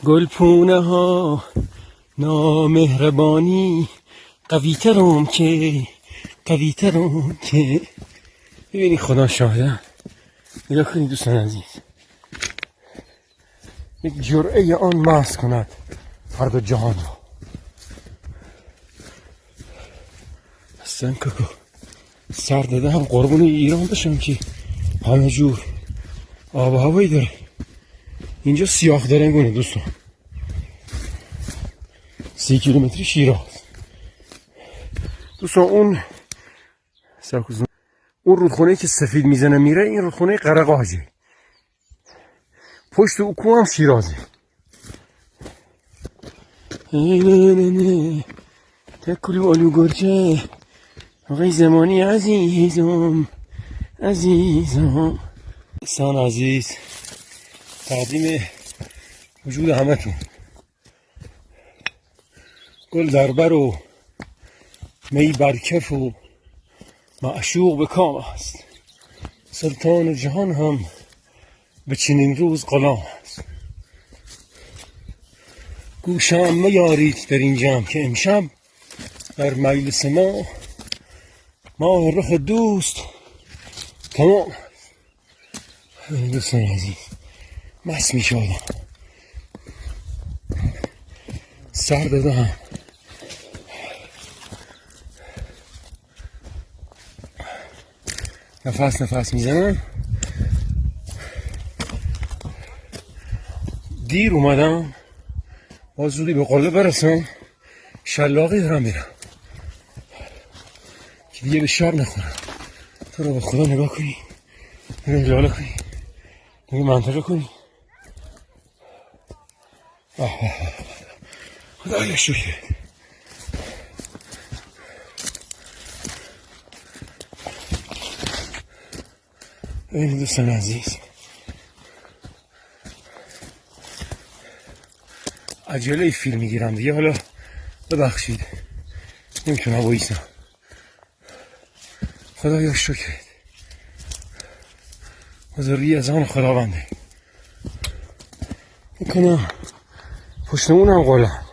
گلپونه ها نامهربانی قوی ترم که ببینی خدا شاهده. نگاه کنید دوستان عزیز، یک جرعه آن مست کند هر دو جهان را. اصلا که سر داده هم قربون ایران بشم که همه جور آب و هوایی داره. اینجا سیاه درنگونه دوستان، 30 کیلومتری شیراز دوستان. اون رودخونه که سفید میزنه میره، این رودخونه قرقاجه، پشت اکو هم شیرازه. تکلی آلو گرچه آقای زمانی عزیزم. انسان عزیز، تقدیم وجود همه تون. گل در بر و می بر کف و معشوق به کام است. سلطان جهان هم به چنین روز غلام است. گوشم میارید در این جمع که امشب در مجلس ما رخ دوست تمام است. دوستان عزیز، مست می شدم، سر دادم، نفس میزنم. دیر اومدم، باز زودی به قله برسم. شلاقی دارم میرم که دیگه به شب نخورم. تو رو به خدا نگاه کنی، نگاه لاله کنی، نگاه منطقه کنی. خدایا شکر. ببینید دوستان عزیز، عجله فیلم میگیرم دیگه، حالا ببخشید نمیتونم بایستم. خدایا شکر، حضوری از آن خداونده. میکنم پشتمون هم قلم.